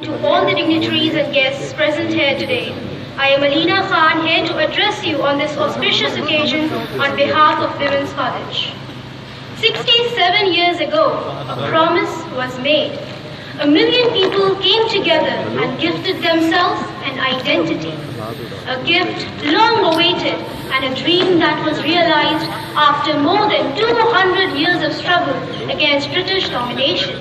To all the dignitaries and guests present here today, I am Alina here to address you on this auspicious occasion on behalf of Women's College. 67 years ago, a promise was made. 1 million people came together and gifted themselves an identity, a gift long awaited and a dream that was realized after more than 200 years of struggle against British domination.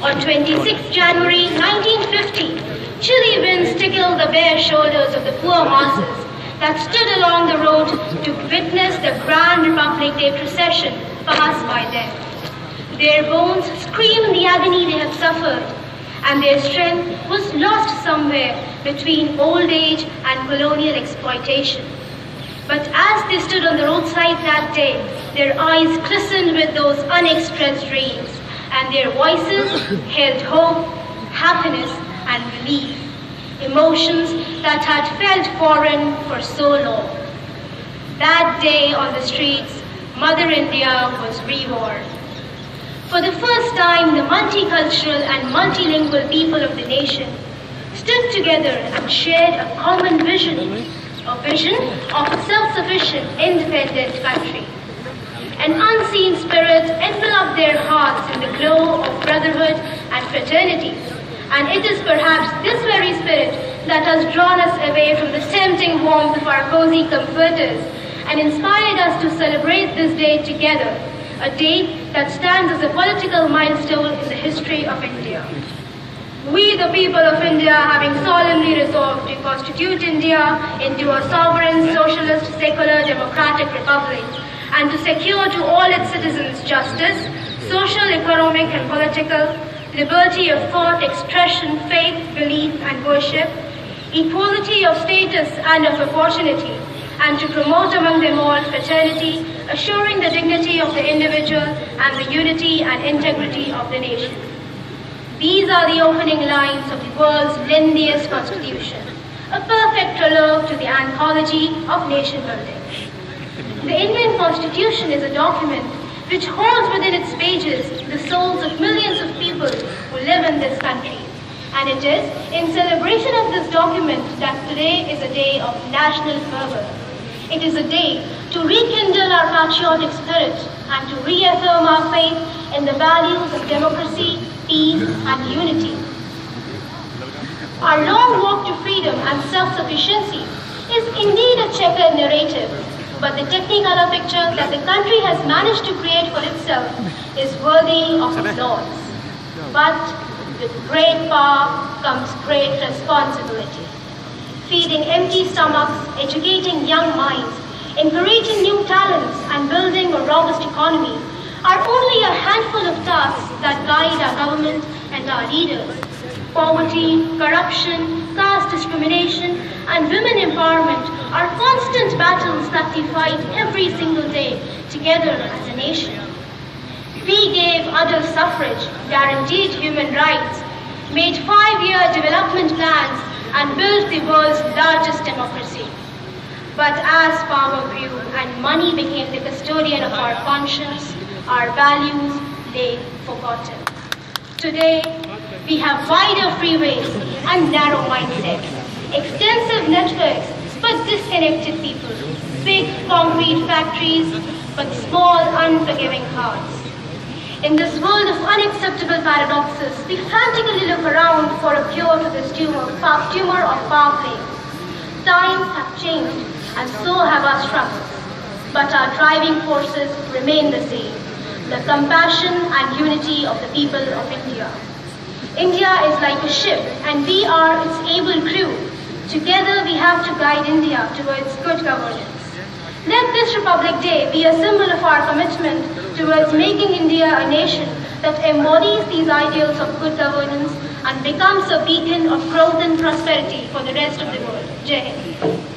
On 26 January 1950, chilly winds tickled the bare shoulders of the poor masses that stood along the road to witness the Grand Republic Day procession pass by them. Their bones screamed the agony they had suffered, and their strength was lost somewhere between old age and colonial exploitation. But as they stood on the roadside that day, their eyes glistened with those unexpressed dreams, and their voices held hope, happiness, and belief, emotions that had felt foreign for so long. That day on the streets, Mother India was reborn. For the first time, the multicultural and multilingual people of the nation stood together and shared a common vision, a vision of a self-sufficient, independent country. An unseen spirit enveloped their hearts in the glow of brotherhood and fraternity. And it is perhaps this very spirit that has drawn us away from the tempting warmth of our cozy comforters and inspired us to celebrate this day together, a day that stands as a political milestone in the history of India. We, the people of India, having solemnly resolved to constitute India into a sovereign, socialist, secular, democratic republic, and to secure to all its citizens justice, social, economic, and political, liberty of thought, expression, faith, belief, and worship, equality of status and of opportunity, and to promote among them all fraternity, assuring the dignity of the individual and the unity and integrity of the nation. These are the opening lines of the world's lengthiest constitution, a perfect prologue to the anthology of nation building. The Indian Constitution is a document which holds within its pages the souls of millions of people who live in this country. And it is in celebration of this document that today is a day of national fervor. It is a day to rekindle our patriotic spirit and to reaffirm our faith in the values of democracy, peace, and unity. Our long walk to freedom and self-sufficiency is indeed a checkered narrative, but the technicolor picture that the country has managed to create for itself is worthy of applause. But with great power comes great responsibility. Feeding empty stomachs, educating young minds, encouraging new talents, and building a robust economy are only a handful of tasks that guide our government and our leaders. Poverty, corruption, caste discrimination, and women empowerment are constant battles that we fight every single day together as a nation. We gave adult suffrage, guaranteed human rights, made 5-year development plans, and built the world's largest democracy. But as power grew and money became the custodian of our conscience, our values lay forgotten. Today, we have wider freeways and narrow mindsets, extensive networks but disconnected people, big concrete factories but small unforgiving hearts. In this world of unacceptable paradoxes, we frantically look around for a cure to this tumor of power play. Times have changed and so have our struggles, but our driving forces remain the same, the compassion and unity of the people of India. India is like a ship and we are its able crew. Together we have to guide India towards good governance. Let this Republic Day be a symbol of our commitment towards making India a nation that embodies these ideals of good governance and becomes a beacon of growth and prosperity for the rest of the world. Jai Hind.